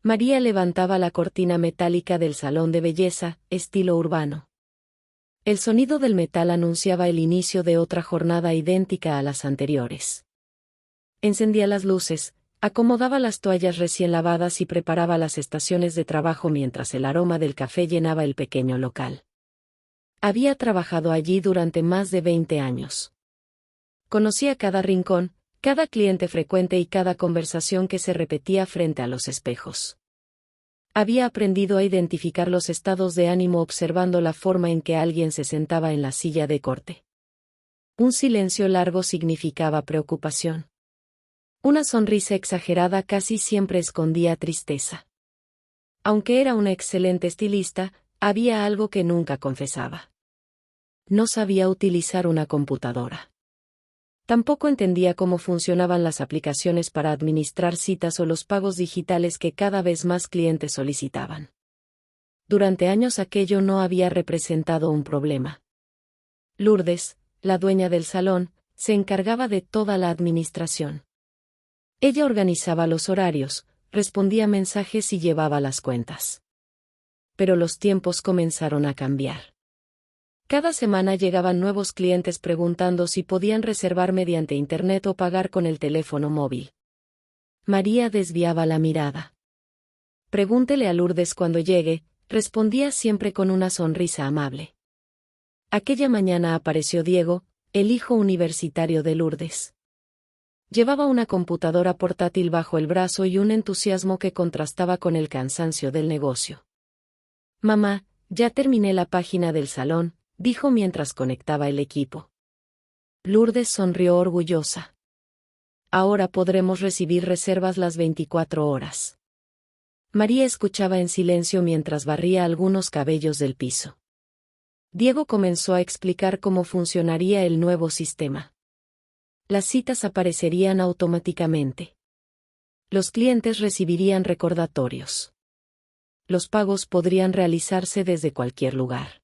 María levantaba la cortina metálica del salón de belleza, estilo urbano. El sonido del metal anunciaba el inicio de otra jornada idéntica a las anteriores. Encendía las luces, acomodaba las toallas recién lavadas y preparaba las estaciones de trabajo mientras el aroma del café llenaba el pequeño local. Había trabajado allí durante más de 20 años. Conocía cada rincón, cada cliente frecuente y cada conversación que se repetía frente a los espejos. Había aprendido a identificar los estados de ánimo observando la forma en que alguien se sentaba en la silla de corte. Un silencio largo significaba preocupación. Una sonrisa exagerada casi siempre escondía tristeza. Aunque era una excelente estilista, había algo que nunca confesaba. No sabía utilizar una computadora. Tampoco entendía cómo funcionaban las aplicaciones para administrar citas o los pagos digitales que cada vez más clientes solicitaban. Durante años aquello no había representado un problema. Lourdes, la dueña del salón, se encargaba de toda la administración. Ella organizaba los horarios, respondía mensajes y llevaba las cuentas. Pero los tiempos comenzaron a cambiar. Cada semana llegaban nuevos clientes preguntando si podían reservar mediante internet o pagar con el teléfono móvil. María desviaba la mirada. Pregúntele a Lourdes cuando llegue, respondía siempre con una sonrisa amable. Aquella mañana apareció Diego, el hijo universitario de Lourdes. Llevaba una computadora portátil bajo el brazo y un entusiasmo que contrastaba con el cansancio del negocio. Mamá, ya terminé la página del salón, dijo mientras conectaba el equipo. Lourdes sonrió orgullosa. Ahora podremos recibir reservas las 24 horas. María escuchaba en silencio mientras barría algunos cabellos del piso. Diego comenzó a explicar cómo funcionaría el nuevo sistema. Las citas aparecerían automáticamente. Los clientes recibirían recordatorios. Los pagos podrían realizarse desde cualquier lugar.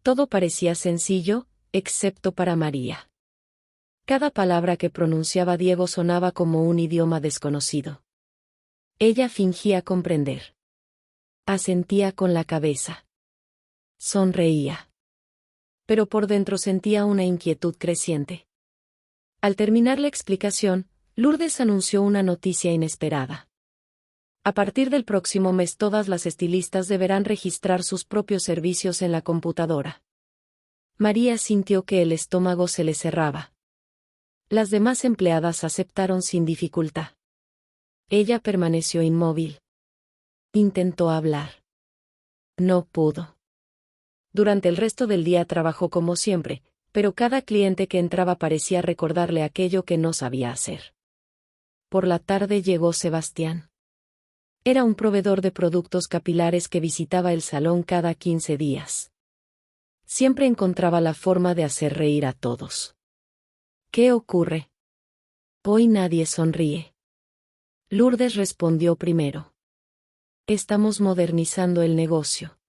Todo parecía sencillo, excepto para María. Cada palabra que pronunciaba Diego sonaba como un idioma desconocido. Ella fingía comprender. Asentía con la cabeza. Sonreía. Pero por dentro sentía una inquietud creciente. Al terminar la explicación, Lourdes anunció una noticia inesperada. A partir del próximo mes todas las estilistas deberán registrar sus propios servicios en la computadora. María sintió que el estómago se le cerraba. Las demás empleadas aceptaron sin dificultad. Ella permaneció inmóvil. Intentó hablar. No pudo. Durante el resto del día trabajó como siempre, pero cada cliente que entraba parecía recordarle aquello que no sabía hacer. Por la tarde llegó Sebastián. Era un proveedor de productos capilares que visitaba el salón cada 15 días. Siempre encontraba la forma de hacer reír a todos. ¿Qué ocurre? Hoy nadie sonríe. Lourdes respondió primero. Estamos modernizando el negocio.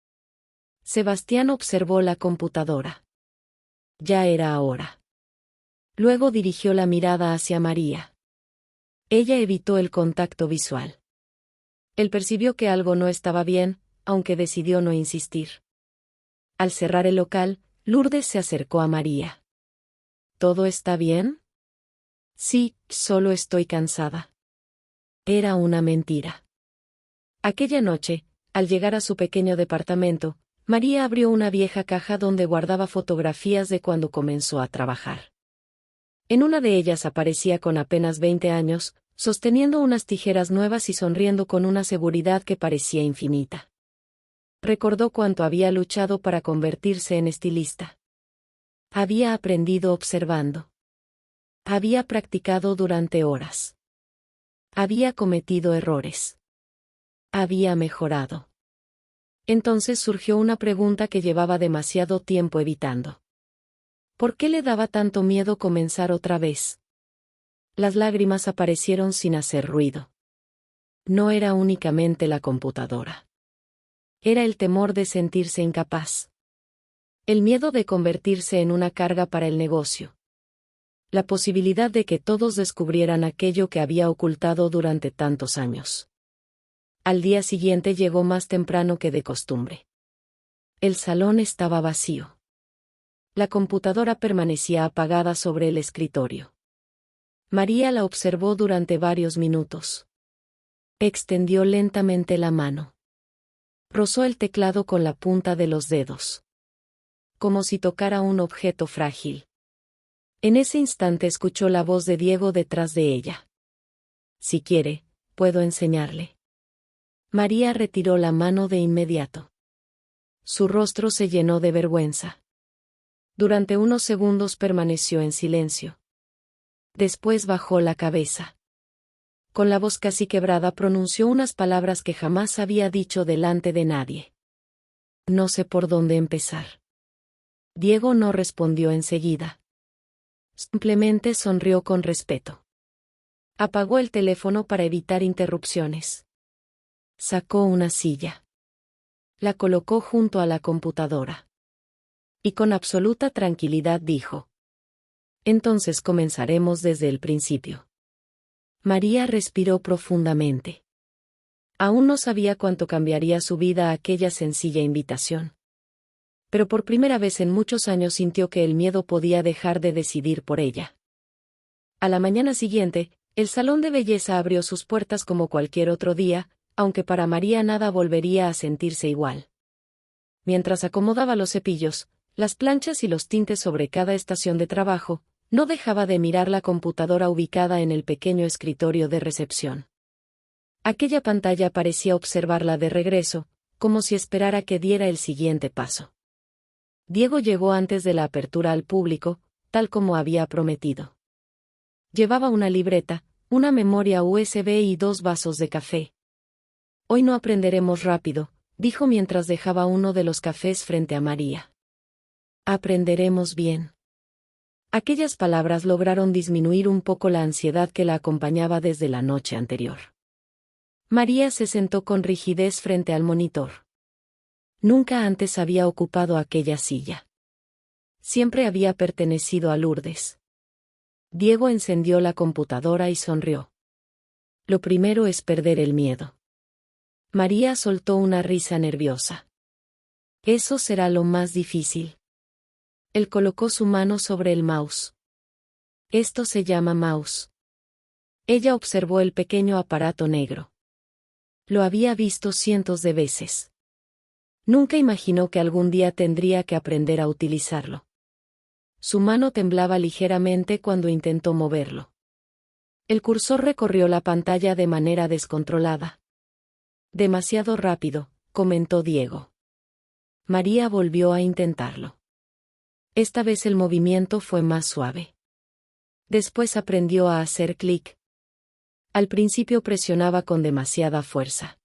Sebastián observó la computadora. Ya era hora. Luego dirigió la mirada hacia María. Ella evitó el contacto visual. Él percibió que algo no estaba bien, aunque decidió no insistir. Al cerrar el local, Lourdes se acercó a María. ¿Todo está bien? Sí, solo estoy cansada. Era una mentira. Aquella noche, al llegar a su pequeño departamento, María abrió una vieja caja donde guardaba fotografías de cuando comenzó a trabajar. En una de ellas aparecía con apenas 20 años, sosteniendo unas tijeras nuevas y sonriendo con una seguridad que parecía infinita. Recordó cuánto había luchado para convertirse en estilista. Había aprendido observando. Había practicado durante horas. Había cometido errores. Había mejorado. Entonces surgió una pregunta que llevaba demasiado tiempo evitando. ¿Por qué le daba tanto miedo comenzar otra vez? Las lágrimas aparecieron sin hacer ruido. No era únicamente la computadora. Era el temor de sentirse incapaz. El miedo de convertirse en una carga para el negocio. La posibilidad de que todos descubrieran aquello que había ocultado durante tantos años. Al día siguiente llegó más temprano que de costumbre. El salón estaba vacío. La computadora permanecía apagada sobre el escritorio. María la observó durante varios minutos. Extendió lentamente la mano. Rozó el teclado con la punta de los dedos. Como si tocara un objeto frágil. En ese instante escuchó la voz de Diego detrás de ella. Si quiere, puedo enseñarle. María retiró la mano de inmediato. Su rostro se llenó de vergüenza. Durante unos segundos permaneció en silencio. Después bajó la cabeza. Con la voz casi quebrada pronunció unas palabras que jamás había dicho delante de nadie. No sé por dónde empezar. Diego no respondió enseguida. Simplemente sonrió con respeto. Apagó el teléfono para evitar interrupciones. Sacó una silla. La colocó junto a la computadora. Y con absoluta tranquilidad dijo: entonces comenzaremos desde el principio. María respiró profundamente. Aún no sabía cuánto cambiaría su vida aquella sencilla invitación. Pero por primera vez en muchos años sintió que el miedo podía dejar de decidir por ella. A la mañana siguiente, el salón de belleza abrió sus puertas como cualquier otro día, aunque para María nada volvería a sentirse igual. Mientras acomodaba los cepillos, las planchas y los tintes sobre cada estación de trabajo, no dejaba de mirar la computadora ubicada en el pequeño escritorio de recepción. Aquella pantalla parecía observarla de regreso, como si esperara que diera el siguiente paso. Diego llegó antes de la apertura al público, tal como había prometido. Llevaba una libreta, una memoria USB y 2 vasos de café. Hoy no aprenderemos rápido, dijo mientras dejaba uno de los cafés frente a María. Aprenderemos bien. Aquellas palabras lograron disminuir un poco la ansiedad que la acompañaba desde la noche anterior. María se sentó con rigidez frente al monitor. Nunca antes había ocupado aquella silla. Siempre había pertenecido a Lourdes. Diego encendió la computadora y sonrió. Lo primero es perder el miedo. María soltó una risa nerviosa. Eso será lo más difícil. Él colocó su mano sobre el mouse. Esto se llama mouse. Ella observó el pequeño aparato negro. Lo había visto cientos de veces. Nunca imaginó que algún día tendría que aprender a utilizarlo. Su mano temblaba ligeramente cuando intentó moverlo. El cursor recorrió la pantalla de manera descontrolada. Demasiado rápido, comentó Diego. María volvió a intentarlo. Esta vez el movimiento fue más suave. Después aprendió a hacer clic. Al principio presionaba con demasiada fuerza.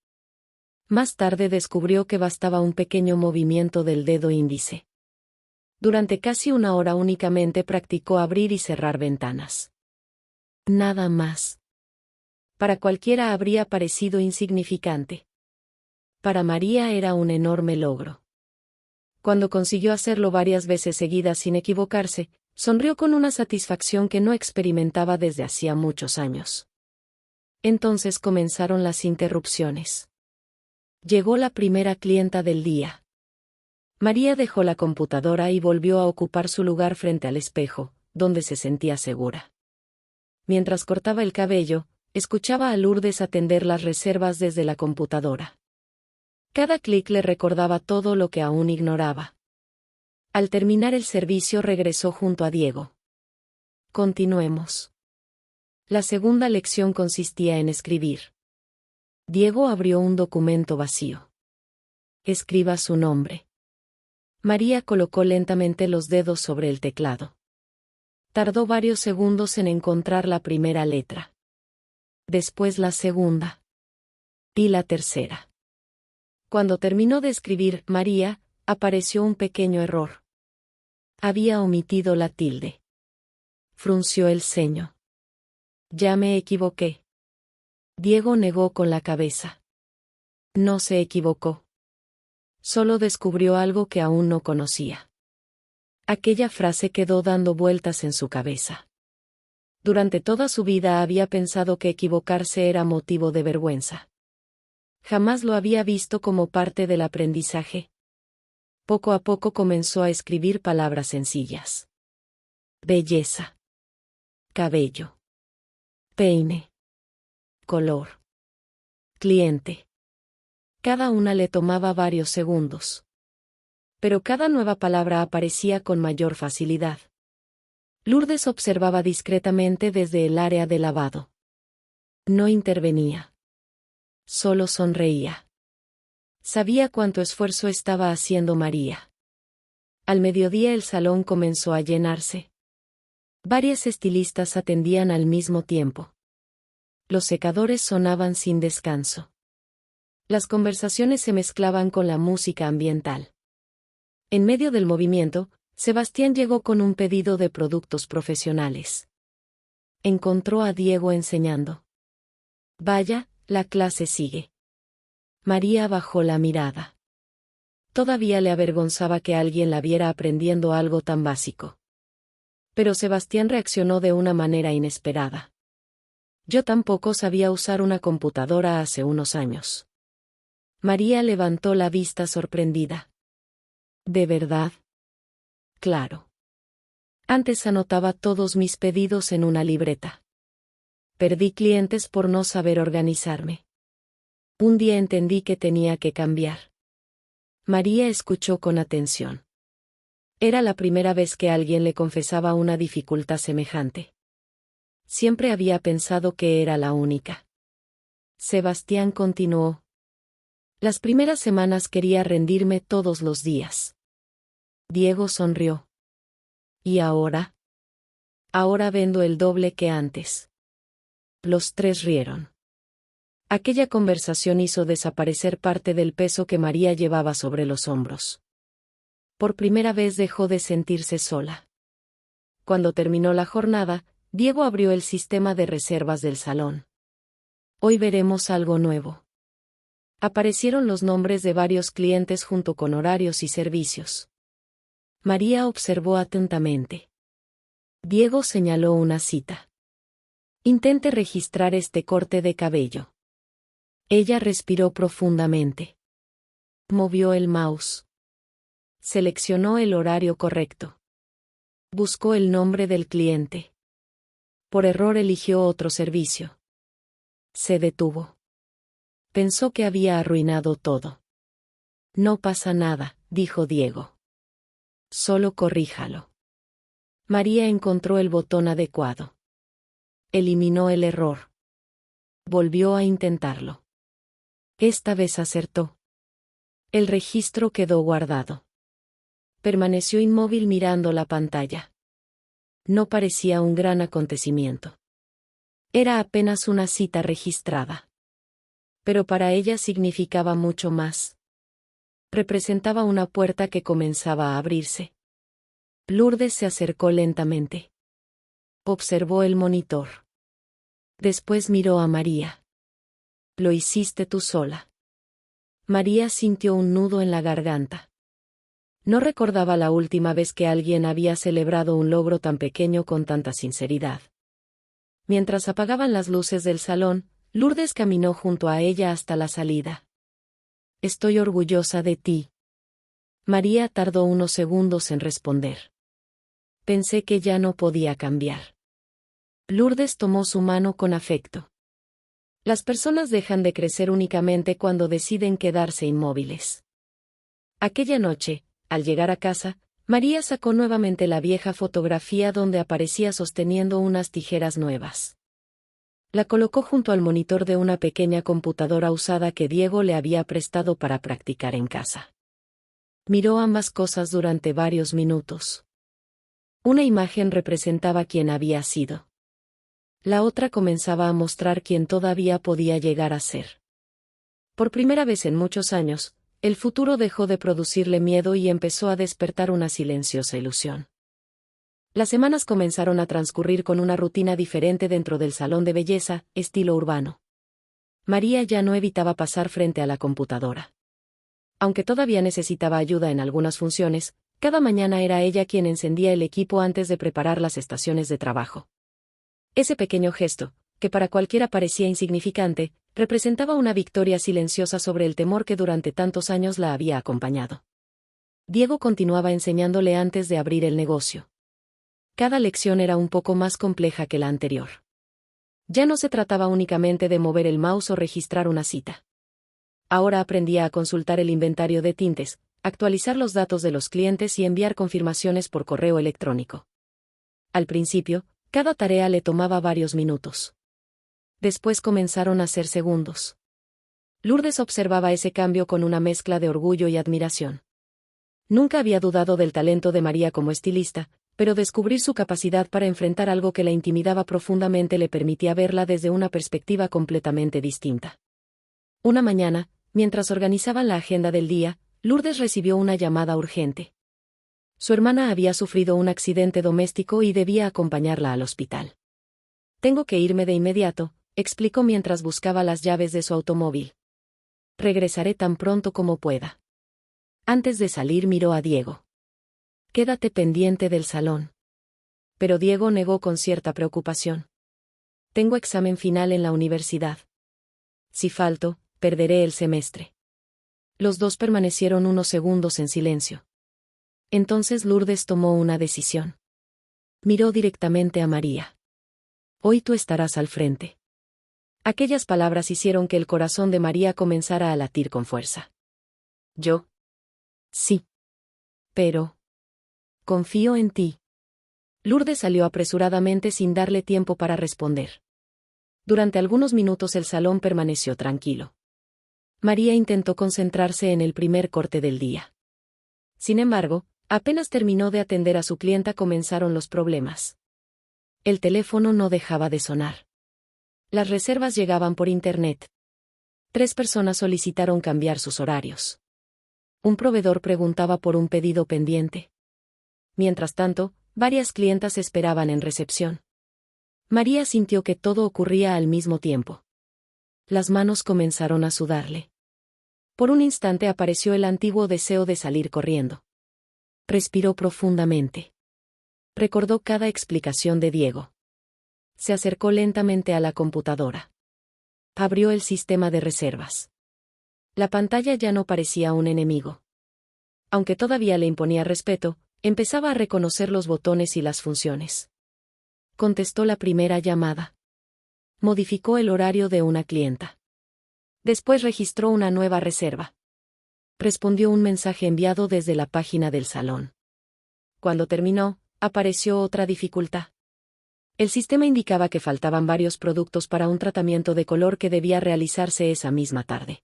Más tarde descubrió que bastaba un pequeño movimiento del dedo índice. Durante casi una hora únicamente practicó abrir y cerrar ventanas. Nada más. Para cualquiera habría parecido insignificante. Para María era un enorme logro. Cuando consiguió hacerlo varias veces seguidas sin equivocarse, sonrió con una satisfacción que no experimentaba desde hacía muchos años. Entonces comenzaron las interrupciones. Llegó la primera clienta del día. María dejó la computadora y volvió a ocupar su lugar frente al espejo, donde se sentía segura. Mientras cortaba el cabello, escuchaba a Lourdes atender las reservas desde la computadora. Cada clic le recordaba todo lo que aún ignoraba. Al terminar el servicio regresó junto a Diego. Continuemos. La segunda lección consistía en escribir. Diego abrió un documento vacío. Escriba su nombre. María colocó lentamente los dedos sobre el teclado. Tardó varios segundos en encontrar la primera letra. Después la segunda. Y la tercera. Cuando terminó de escribir María, apareció un pequeño error. Había omitido la tilde. Frunció el ceño. Ya me equivoqué. Diego negó con la cabeza. No se equivocó. Solo descubrió algo que aún no conocía. Aquella frase quedó dando vueltas en su cabeza. Durante toda su vida había pensado que equivocarse era motivo de vergüenza. Jamás lo había visto como parte del aprendizaje. Poco a poco comenzó a escribir palabras sencillas. Belleza. Cabello. Peine. Color. Cliente. Cada una le tomaba varios segundos. Pero cada nueva palabra aparecía con mayor facilidad. Lourdes observaba discretamente desde el área de lavado. No intervenía. Solo sonreía. Sabía cuánto esfuerzo estaba haciendo María. Al mediodía el salón comenzó a llenarse. Varias estilistas atendían al mismo tiempo. Los secadores sonaban sin descanso. Las conversaciones se mezclaban con la música ambiental. En medio del movimiento, Sebastián llegó con un pedido de productos profesionales. Encontró a Diego enseñando. Vaya, la clase sigue. María bajó la mirada. Todavía le avergonzaba que alguien la viera aprendiendo algo tan básico. Pero Sebastián reaccionó de una manera inesperada. Yo tampoco sabía usar una computadora hace unos años. María levantó la vista sorprendida. ¿De verdad? Claro. Antes anotaba todos mis pedidos en una libreta. Perdí clientes por no saber organizarme. Un día entendí que tenía que cambiar. María escuchó con atención. Era la primera vez que alguien le confesaba una dificultad semejante. Siempre había pensado que era la única. Sebastián continuó. Las primeras semanas quería rendirme todos los días. Diego sonrió. ¿Y ahora? Ahora vendo el doble que antes. Los tres rieron. Aquella conversación hizo desaparecer parte del peso que María llevaba sobre los hombros. Por primera vez dejó de sentirse sola. Cuando terminó la jornada, Diego abrió el sistema de reservas del salón. Hoy veremos algo nuevo. Aparecieron los nombres de varios clientes junto con horarios y servicios. María observó atentamente. Diego señaló una cita. Intente registrar este corte de cabello. Ella respiró profundamente. Movió el mouse. Seleccionó el horario correcto. Buscó el nombre del cliente. Por error eligió otro servicio. Se detuvo. Pensó que había arruinado todo. No pasa nada, dijo Diego. Solo corríjalo. María encontró el botón adecuado. Eliminó el error. Volvió a intentarlo. Esta vez acertó. El registro quedó guardado. Permaneció inmóvil mirando la pantalla. No parecía un gran acontecimiento. Era apenas una cita registrada. Pero para ella significaba mucho más. Representaba una puerta que comenzaba a abrirse. Lourdes se acercó lentamente. Observó el monitor. Después miró a María. Lo hiciste tú sola. María sintió un nudo en la garganta. No recordaba la última vez que alguien había celebrado un logro tan pequeño con tanta sinceridad. Mientras apagaban las luces del salón, Lourdes caminó junto a ella hasta la salida. Estoy orgullosa de ti. María tardó unos segundos en responder. Pensé que ya no podía cambiar. Lourdes tomó su mano con afecto. Las personas dejan de crecer únicamente cuando deciden quedarse inmóviles. Aquella noche, al llegar a casa, María sacó nuevamente la vieja fotografía donde aparecía sosteniendo unas tijeras nuevas. La colocó junto al monitor de una pequeña computadora usada que Diego le había prestado para practicar en casa. Miró ambas cosas durante varios minutos. Una imagen representaba quién había sido. La otra comenzaba a mostrar quién todavía podía llegar a ser. Por primera vez en muchos años, el futuro dejó de producirle miedo y empezó a despertar una silenciosa ilusión. Las semanas comenzaron a transcurrir con una rutina diferente dentro del salón de belleza, estilo urbano. María ya no evitaba pasar frente a la computadora. Aunque todavía necesitaba ayuda en algunas funciones, cada mañana era ella quien encendía el equipo antes de preparar las estaciones de trabajo. Ese pequeño gesto, que para cualquiera parecía insignificante, representaba una victoria silenciosa sobre el temor que durante tantos años la había acompañado. Diego continuaba enseñándole antes de abrir el negocio. Cada lección era un poco más compleja que la anterior. Ya no se trataba únicamente de mover el mouse o registrar una cita. Ahora aprendía a consultar el inventario de tintes, actualizar los datos de los clientes y enviar confirmaciones por correo electrónico. Al principio, cada tarea le tomaba varios minutos. Después comenzaron a ser segundos. Lourdes observaba ese cambio con una mezcla de orgullo y admiración. Nunca había dudado del talento de María como estilista, pero descubrir su capacidad para enfrentar algo que la intimidaba profundamente le permitía verla desde una perspectiva completamente distinta. Una mañana, mientras organizaban la agenda del día, Lourdes recibió una llamada urgente. Su hermana había sufrido un accidente doméstico y debía acompañarla al hospital. «Tengo que irme de inmediato», explicó mientras buscaba las llaves de su automóvil. «Regresaré tan pronto como pueda». Antes de salir miró a Diego. «Quédate pendiente del salón». Pero Diego negó con cierta preocupación. «Tengo examen final en la universidad. Si falto, perderé el semestre». Los dos permanecieron unos segundos en silencio. Entonces Lourdes tomó una decisión. Miró directamente a María. «Hoy tú estarás al frente». Aquellas palabras hicieron que el corazón de María comenzara a latir con fuerza. «¿Yo?» «Sí. Pero confío en ti». Lourdes salió apresuradamente sin darle tiempo para responder. Durante algunos minutos el salón permaneció tranquilo. María intentó concentrarse en el primer corte del día. Sin embargo, apenas terminó de atender a su clienta comenzaron los problemas. El teléfono no dejaba de sonar. Las reservas llegaban por internet. 3 personas solicitaron cambiar sus horarios. Un proveedor preguntaba por un pedido pendiente. Mientras tanto, varias clientas esperaban en recepción. María sintió que todo ocurría al mismo tiempo. Las manos comenzaron a sudarle. Por un instante apareció el antiguo deseo de salir corriendo. Respiró profundamente. Recordó cada explicación de Diego. Se acercó lentamente a la computadora. Abrió el sistema de reservas. La pantalla ya no parecía un enemigo. Aunque todavía le imponía respeto, empezaba a reconocer los botones y las funciones. Contestó la primera llamada. Modificó el horario de una clienta. Después registró una nueva reserva. Respondió un mensaje enviado desde la página del salón. Cuando terminó, apareció otra dificultad. El sistema indicaba que faltaban varios productos para un tratamiento de color que debía realizarse esa misma tarde.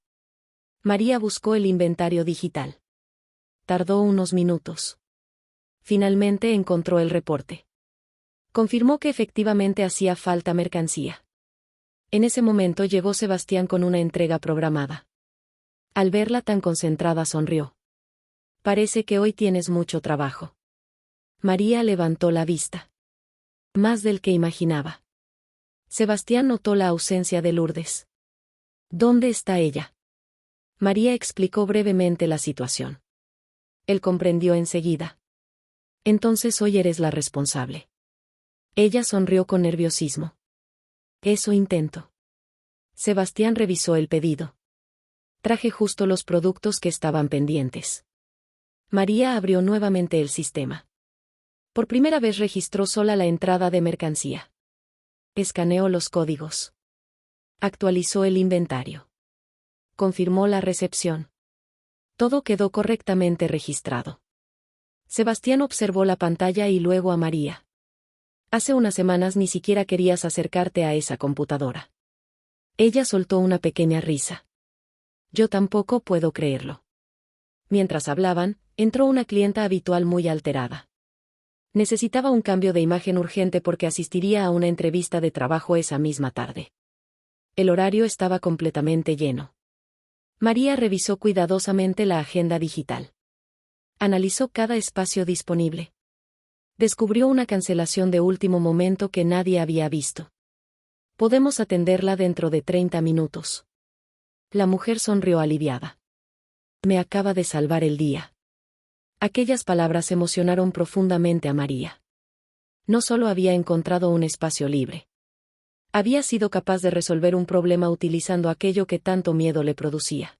María buscó el inventario digital. Tardó unos minutos. Finalmente encontró el reporte. Confirmó que efectivamente hacía falta mercancía. En ese momento llegó Sebastián con una entrega programada. Al verla tan concentrada sonrió. «Parece que hoy tienes mucho trabajo». María levantó la vista. Más del que imaginaba. Sebastián notó la ausencia de Lourdes. «¿Dónde está ella?». María explicó brevemente la situación. Él comprendió enseguida. «Entonces hoy eres la responsable». Ella sonrió con nerviosismo. «Eso intento». Sebastián revisó el pedido. «Traje justo los productos que estaban pendientes». María abrió nuevamente el sistema. Por primera vez registró sola la entrada de mercancía. Escaneó los códigos. Actualizó el inventario. Confirmó la recepción. Todo quedó correctamente registrado. Sebastián observó la pantalla y luego a María. «Hace unas semanas ni siquiera querías acercarte a esa computadora». Ella soltó una pequeña risa. «Yo tampoco puedo creerlo». Mientras hablaban, entró una clienta habitual muy alterada. Necesitaba un cambio de imagen urgente porque asistiría a una entrevista de trabajo esa misma tarde. El horario estaba completamente lleno. María revisó cuidadosamente la agenda digital. Analizó cada espacio disponible. Descubrió una cancelación de último momento que nadie había visto. «Podemos atenderla dentro de 30 minutos». La mujer sonrió aliviada. «Me acaba de salvar el día». Aquellas palabras emocionaron profundamente a María. No solo había encontrado un espacio libre. Había sido capaz de resolver un problema utilizando aquello que tanto miedo le producía.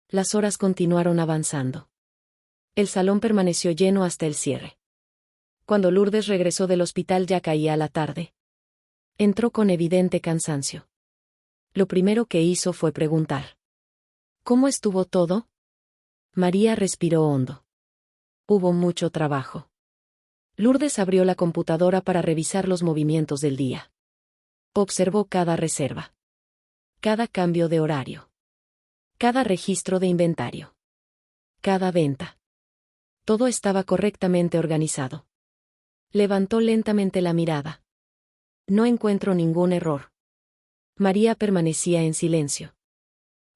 Las horas continuaron avanzando. El salón permaneció lleno hasta el cierre. Cuando Lourdes regresó del hospital ya caía la tarde. Entró con evidente cansancio. Lo primero que hizo fue preguntar: ¿cómo estuvo todo? María respiró hondo. Hubo mucho trabajo. Lourdes abrió la computadora para revisar los movimientos del día. Observó cada reserva, cada cambio de horario, cada registro de inventario, cada venta. Todo estaba correctamente organizado. Levantó lentamente la mirada. No encuentro ningún error. María permanecía en silencio.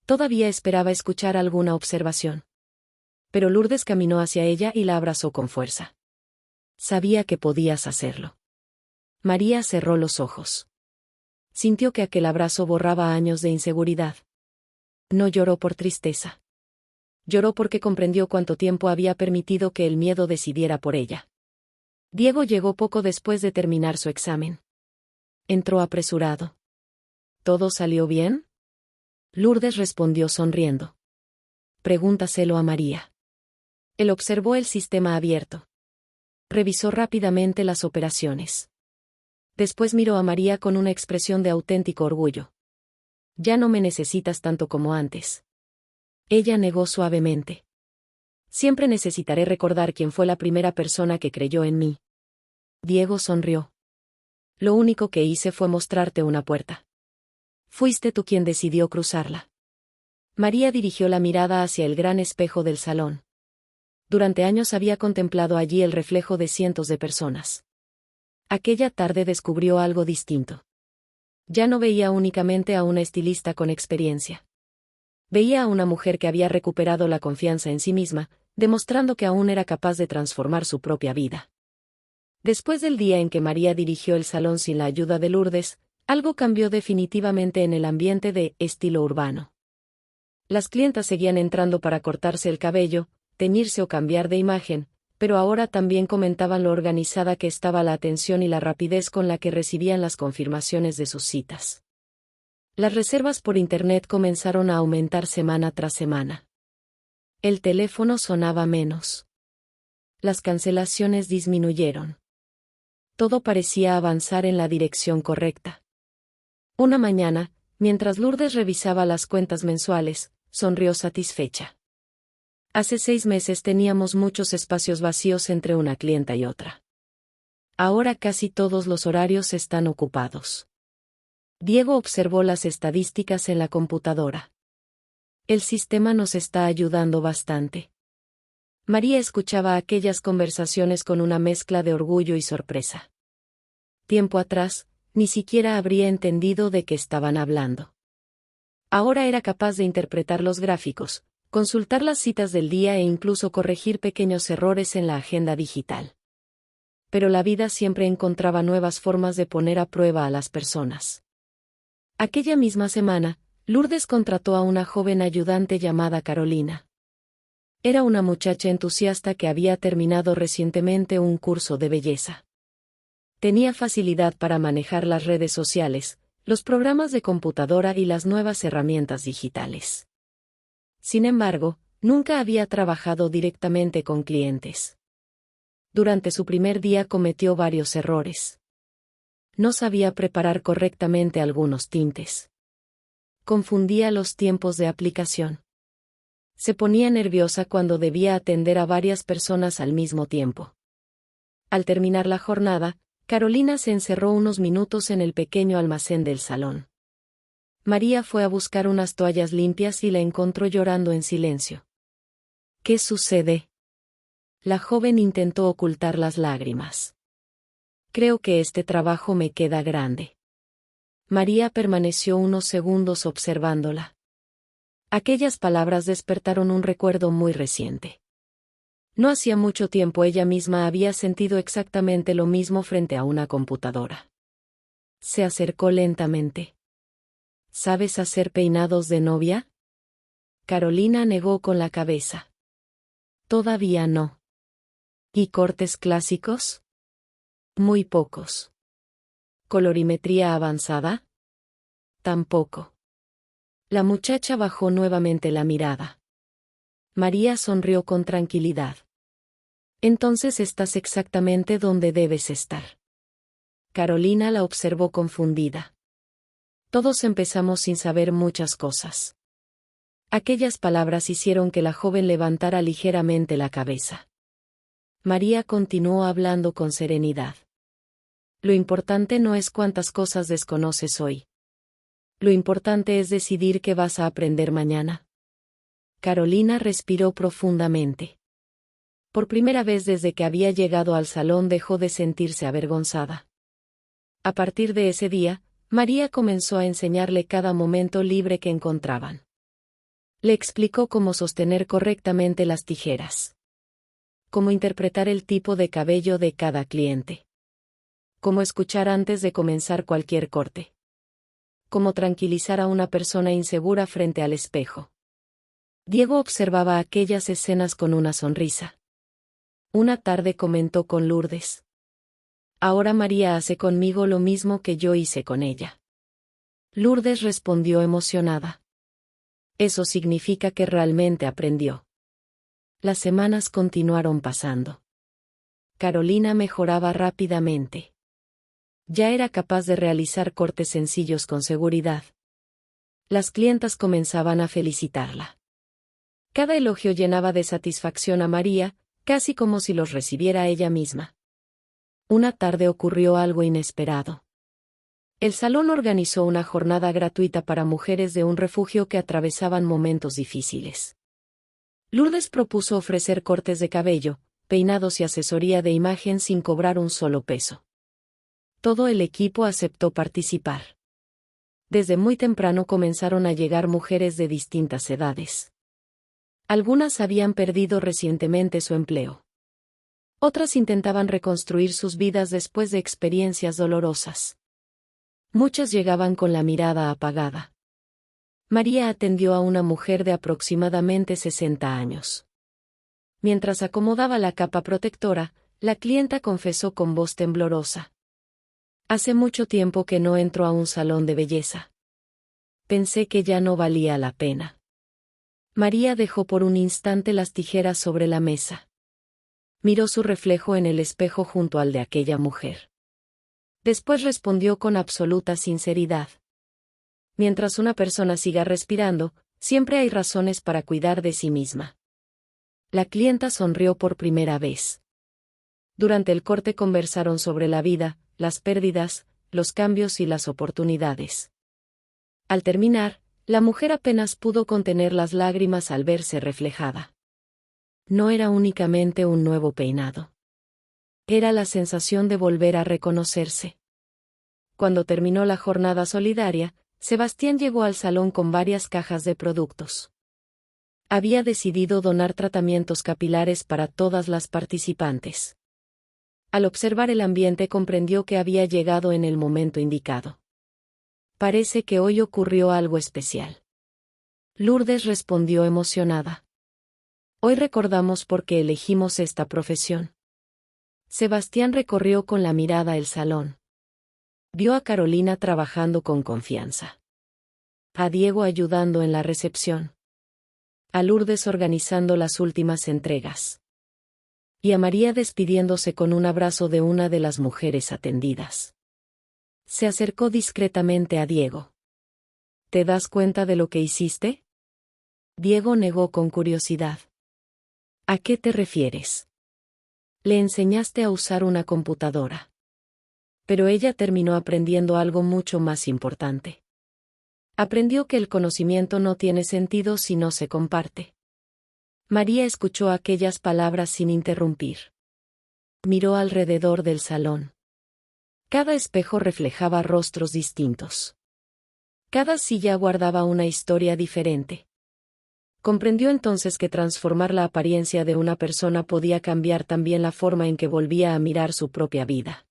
Todavía esperaba escuchar alguna observación. Pero Lourdes caminó hacia ella y la abrazó con fuerza. Sabía que podías hacerlo. María cerró los ojos. Sintió que aquel abrazo borraba años de inseguridad. No lloró por tristeza. Lloró porque comprendió cuánto tiempo había permitido que el miedo decidiera por ella. Diego llegó poco después de terminar su examen. Entró apresurado. ¿Todo salió bien? Lourdes respondió sonriendo. Pregúntaselo a María. Él observó el sistema abierto. Revisó rápidamente las operaciones. Después miró a María con una expresión de auténtico orgullo. Ya no me necesitas tanto como antes. Ella negó suavemente. Siempre necesitaré recordar quién fue la primera persona que creyó en mí. Diego sonrió. Lo único que hice fue mostrarte una puerta. Fuiste tú quien decidió cruzarla. María dirigió la mirada hacia el gran espejo del salón. Durante años había contemplado allí el reflejo de cientos de personas. Aquella tarde descubrió algo distinto. Ya no veía únicamente a una estilista con experiencia. Veía a una mujer que había recuperado la confianza en sí misma, demostrando que aún era capaz de transformar su propia vida. Después del día en que María dirigió el salón sin la ayuda de Lourdes, algo cambió definitivamente en el ambiente de estilo urbano. Las clientas seguían entrando para cortarse el cabello, teñirse o cambiar de imagen, pero ahora también comentaban lo organizada que estaba la atención y la rapidez con la que recibían las confirmaciones de sus citas. Las reservas por Internet comenzaron a aumentar semana tras semana. El teléfono sonaba menos. Las cancelaciones disminuyeron. Todo parecía avanzar en la dirección correcta. Una mañana, mientras Lourdes revisaba las cuentas mensuales, sonrió satisfecha. Hace 6 meses teníamos muchos espacios vacíos entre una clienta y otra. Ahora casi todos los horarios están ocupados. Diego observó las estadísticas en la computadora. El sistema nos está ayudando bastante. María escuchaba aquellas conversaciones con una mezcla de orgullo y sorpresa. Tiempo atrás, ni siquiera habría entendido de qué estaban hablando. Ahora era capaz de interpretar los gráficos, consultar las citas del día e incluso corregir pequeños errores en la agenda digital. Pero la vida siempre encontraba nuevas formas de poner a prueba a las personas. Aquella misma semana, Lourdes contrató a una joven ayudante llamada Carolina. Era una muchacha entusiasta que había terminado recientemente un curso de belleza. Tenía facilidad para manejar las redes sociales, los programas de computadora y las nuevas herramientas digitales. Sin embargo, nunca había trabajado directamente con clientes. Durante su primer día cometió varios errores. No sabía preparar correctamente algunos tintes. Confundía los tiempos de aplicación. Se ponía nerviosa cuando debía atender a varias personas al mismo tiempo. Al terminar la jornada, Carolina se encerró unos minutos en el pequeño almacén del salón. María fue a buscar unas toallas limpias y la encontró llorando en silencio. ¿Qué sucede? La joven intentó ocultar las lágrimas. Creo que este trabajo me queda grande. María permaneció unos segundos observándola. Aquellas palabras despertaron un recuerdo muy reciente. No hacía mucho tiempo ella misma había sentido exactamente lo mismo frente a una computadora. Se acercó lentamente. ¿Sabes hacer peinados de novia? Carolina negó con la cabeza. Todavía no. ¿Y cortes clásicos? Muy pocos. ¿Colorimetría avanzada? Tampoco. La muchacha bajó nuevamente la mirada. María sonrió con tranquilidad. Entonces estás exactamente donde debes estar. Carolina la observó confundida. Todos empezamos sin saber muchas cosas. Aquellas palabras hicieron que la joven levantara ligeramente la cabeza. María continuó hablando con serenidad. Lo importante no es cuántas cosas desconoces hoy. Lo importante es decidir qué vas a aprender mañana. Carolina respiró profundamente. Por primera vez desde que había llegado al salón dejó de sentirse avergonzada. A partir de ese día, María comenzó a enseñarle cada momento libre que encontraban. Le explicó cómo sostener correctamente las tijeras. Cómo interpretar el tipo de cabello de cada cliente. Cómo escuchar antes de comenzar cualquier corte. Cómo tranquilizar a una persona insegura frente al espejo. Diego observaba aquellas escenas con una sonrisa. Una tarde comentó con Lourdes. Ahora María hace conmigo lo mismo que yo hice con ella. Lourdes respondió emocionada. Eso significa que realmente aprendió. Las semanas continuaron pasando. Carolina mejoraba rápidamente. Ya era capaz de realizar cortes sencillos con seguridad. Las clientas comenzaban a felicitarla. Cada elogio llenaba de satisfacción a María, casi como si los recibiera ella misma. Una tarde ocurrió algo inesperado. El salón organizó una jornada gratuita para mujeres de un refugio que atravesaban momentos difíciles. Lourdes propuso ofrecer cortes de cabello, peinados y asesoría de imagen sin cobrar un solo peso. Todo el equipo aceptó participar. Desde muy temprano comenzaron a llegar mujeres de distintas edades. Algunas habían perdido recientemente su empleo. Otras intentaban reconstruir sus vidas después de experiencias dolorosas. Muchas llegaban con la mirada apagada. María atendió a una mujer de aproximadamente 60 años. Mientras acomodaba la capa protectora, la clienta confesó con voz temblorosa. Hace mucho tiempo que no entro a un salón de belleza. Pensé que ya no valía la pena. María dejó por un instante las tijeras sobre la mesa. Miró su reflejo en el espejo junto al de aquella mujer. Después respondió con absoluta sinceridad. Mientras una persona siga respirando, siempre hay razones para cuidar de sí misma. La clienta sonrió por primera vez. Durante el corte conversaron sobre la vida, las pérdidas, los cambios y las oportunidades. Al terminar, la mujer apenas pudo contener las lágrimas al verse reflejada. No era únicamente un nuevo peinado. Era la sensación de volver a reconocerse. Cuando terminó la jornada solidaria, Sebastián llegó al salón con varias cajas de productos. Había decidido donar tratamientos capilares para todas las participantes. Al observar el ambiente comprendió que había llegado en el momento indicado. Parece que hoy ocurrió algo especial. Lourdes respondió emocionada. Hoy recordamos por qué elegimos esta profesión. Sebastián recorrió con la mirada el salón. Vio a Carolina trabajando con confianza. A Diego ayudando en la recepción. A Lourdes organizando las últimas entregas. Y a María despidiéndose con un abrazo de una de las mujeres atendidas. Se acercó discretamente a Diego. ¿Te das cuenta de lo que hiciste? Diego negó con curiosidad. ¿A qué te refieres? Le enseñaste a usar una computadora. Pero ella terminó aprendiendo algo mucho más importante. Aprendió que el conocimiento no tiene sentido si no se comparte. María escuchó aquellas palabras sin interrumpir. Miró alrededor del salón. Cada espejo reflejaba rostros distintos. Cada silla guardaba una historia diferente. Comprendió entonces que transformar la apariencia de una persona podía cambiar también la forma en que volvía a mirar su propia vida.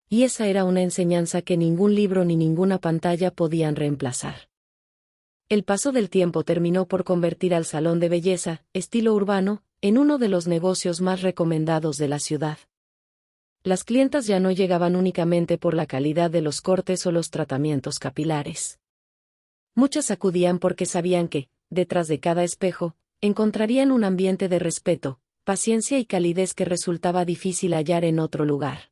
Y esa era una enseñanza que ningún libro ni ninguna pantalla podían reemplazar. El paso del tiempo terminó por convertir al salón de belleza, estilo urbano, en uno de los negocios más recomendados de la ciudad. Las clientas ya no llegaban únicamente por la calidad de los cortes o los tratamientos capilares. Muchas acudían porque sabían que, detrás de cada espejo, encontrarían un ambiente de respeto, paciencia y calidez que resultaba difícil hallar en otro lugar.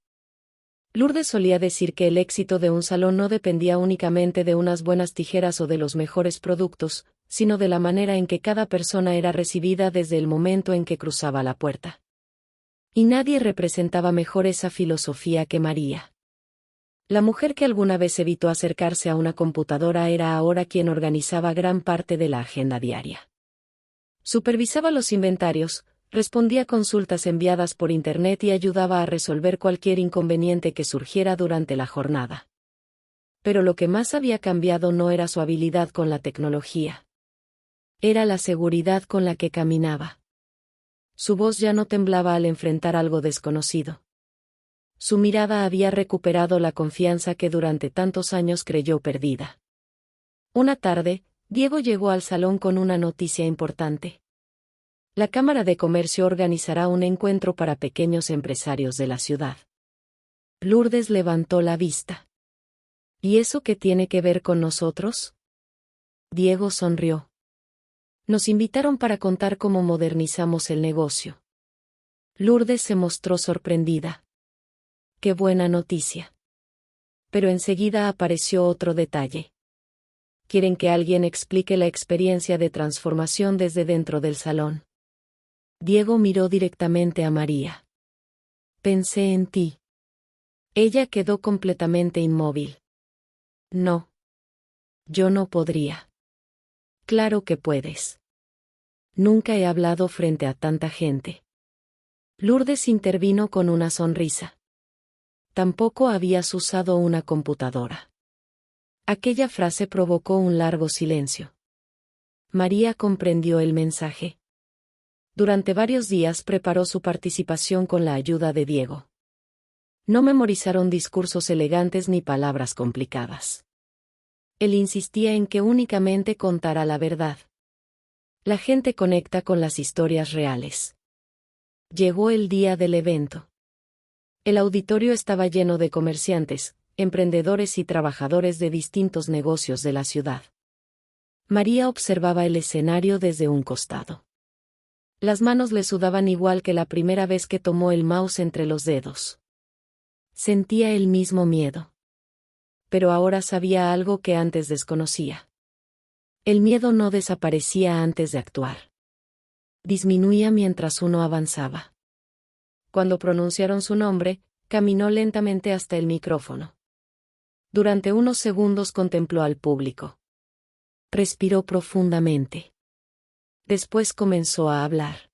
Lourdes solía decir que el éxito de un salón no dependía únicamente de unas buenas tijeras o de los mejores productos, sino de la manera en que cada persona era recibida desde el momento en que cruzaba la puerta. Y nadie representaba mejor esa filosofía que María. La mujer que alguna vez evitó acercarse a una computadora era ahora quien organizaba gran parte de la agenda diaria. Supervisaba los inventarios, respondía a consultas enviadas por Internet y ayudaba a resolver cualquier inconveniente que surgiera durante la jornada. Pero lo que más había cambiado no era su habilidad con la tecnología. Era la seguridad con la que caminaba. Su voz ya no temblaba al enfrentar algo desconocido. Su mirada había recuperado la confianza que durante tantos años creyó perdida. Una tarde, Diego llegó al salón con una noticia importante. La Cámara de Comercio organizará un encuentro para pequeños empresarios de la ciudad. Lourdes levantó la vista. ¿Y eso qué tiene que ver con nosotros? Diego sonrió. Nos invitaron para contar cómo modernizamos el negocio. Lourdes se mostró sorprendida. ¡Qué buena noticia! Pero enseguida apareció otro detalle. Quieren que alguien explique la experiencia de transformación desde dentro del salón. Diego miró directamente a María. Pensé en ti. Ella quedó completamente inmóvil. No. Yo no podría. Claro que puedes. Nunca he hablado frente a tanta gente. Lourdes intervino con una sonrisa. Tampoco habías usado una computadora. Aquella frase provocó un largo silencio. María comprendió el mensaje. Durante varios días preparó su participación con la ayuda de Diego. No memorizaron discursos elegantes ni palabras complicadas. Él insistía en que únicamente contara la verdad. La gente conecta con las historias reales. Llegó el día del evento. El auditorio estaba lleno de comerciantes, emprendedores y trabajadores de distintos negocios de la ciudad. María observaba el escenario desde un costado. Las manos le sudaban igual que la primera vez que tomó el mouse entre los dedos. Sentía el mismo miedo. Pero ahora sabía algo que antes desconocía. El miedo no desaparecía antes de actuar. Disminuía mientras uno avanzaba. Cuando pronunciaron su nombre, caminó lentamente hasta el micrófono. Durante unos segundos contempló al público. Respiró profundamente. Después comenzó a hablar.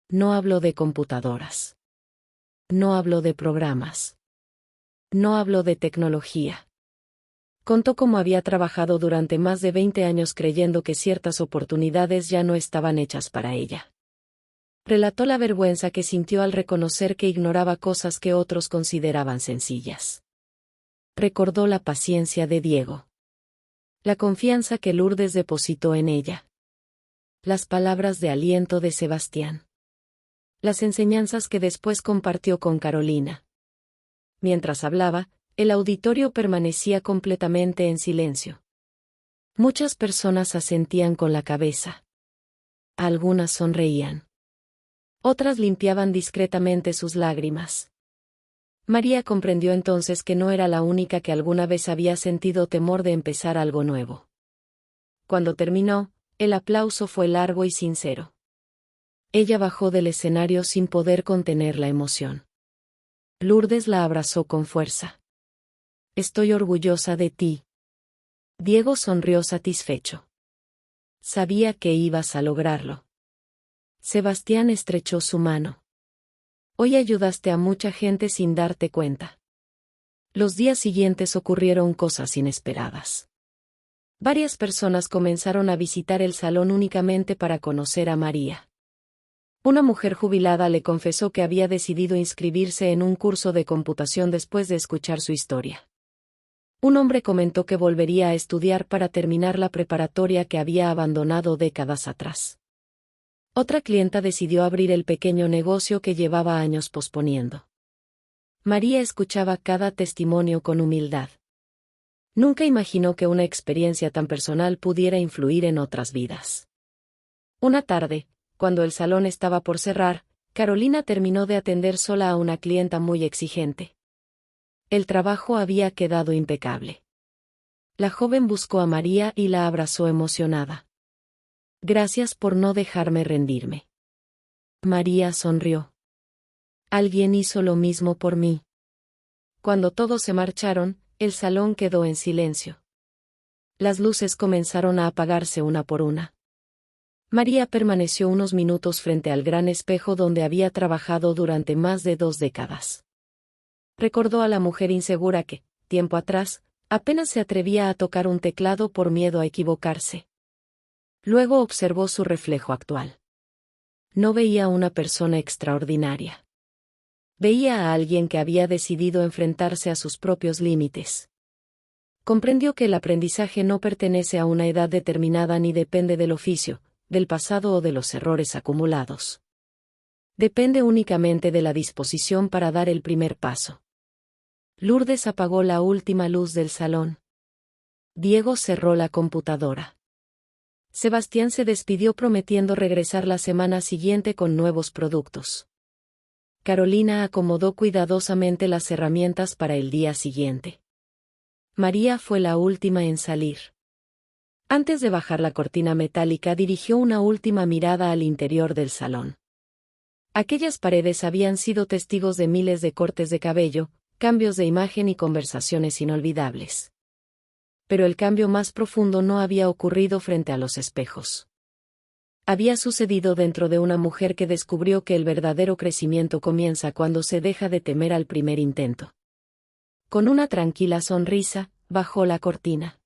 No habló de computadoras. No habló de programas. No habló de tecnología. Contó cómo había trabajado durante más de 20 años creyendo que ciertas oportunidades ya no estaban hechas para ella. Relató la vergüenza que sintió al reconocer que ignoraba cosas que otros consideraban sencillas. Recordó la paciencia de Diego. La confianza que Lourdes depositó en ella. Las palabras de aliento de Sebastián. Las enseñanzas que después compartió con Carolina. Mientras hablaba, el auditorio permanecía completamente en silencio. Muchas personas asentían con la cabeza. Algunas sonreían. Otras limpiaban discretamente sus lágrimas. María comprendió entonces que no era la única que alguna vez había sentido temor de empezar algo nuevo. Cuando terminó, el aplauso fue largo y sincero. Ella bajó del escenario sin poder contener la emoción. Lourdes la abrazó con fuerza. Estoy orgullosa de ti. Diego sonrió satisfecho. Sabía que ibas a lograrlo. Sebastián estrechó su mano. Hoy ayudaste a mucha gente sin darte cuenta. Los días siguientes ocurrieron cosas inesperadas. Varias personas comenzaron a visitar el salón únicamente para conocer a María. Una mujer jubilada le confesó que había decidido inscribirse en un curso de computación después de escuchar su historia. Un hombre comentó que volvería a estudiar para terminar la preparatoria que había abandonado décadas atrás. Otra clienta decidió abrir el pequeño negocio que llevaba años posponiendo. María escuchaba cada testimonio con humildad. Nunca imaginó que una experiencia tan personal pudiera influir en otras vidas. Una tarde, cuando el salón estaba por cerrar, Carolina terminó de atender sola a una clienta muy exigente. El trabajo había quedado impecable. La joven buscó a María y la abrazó emocionada. Gracias por no dejarme rendirme. María sonrió. Alguien hizo lo mismo por mí. Cuando todos se marcharon, el salón quedó en silencio. Las luces comenzaron a apagarse una por una. María permaneció unos minutos frente al gran espejo donde había trabajado durante más de 2 décadas. Recordó a la mujer insegura que, tiempo atrás, apenas se atrevía a tocar un teclado por miedo a equivocarse. Luego observó su reflejo actual. No veía a una persona extraordinaria. Veía a alguien que había decidido enfrentarse a sus propios límites. Comprendió que el aprendizaje no pertenece a una edad determinada ni depende del oficio, del pasado o de los errores acumulados. Depende únicamente de la disposición para dar el primer paso. Lourdes apagó la última luz del salón. Diego cerró la computadora. Sebastián se despidió prometiendo regresar la semana siguiente con nuevos productos. Carolina acomodó cuidadosamente las herramientas para el día siguiente. María fue la última en salir. Antes de bajar la cortina metálica dirigió una última mirada al interior del salón. Aquellas paredes habían sido testigos de miles de cortes de cabello, cambios de imagen y conversaciones inolvidables. Pero el cambio más profundo no había ocurrido frente a los espejos. Había sucedido dentro de una mujer que descubrió que el verdadero crecimiento comienza cuando se deja de temer al primer intento. Con una tranquila sonrisa, bajó la cortina.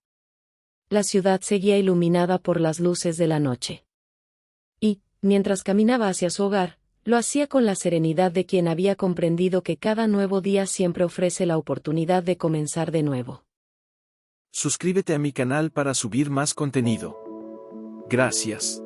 La ciudad seguía iluminada por las luces de la noche. Y, mientras caminaba hacia su hogar, lo hacía con la serenidad de quien había comprendido que cada nuevo día siempre ofrece la oportunidad de comenzar de nuevo. Suscríbete a mi canal para subir más contenido. Gracias.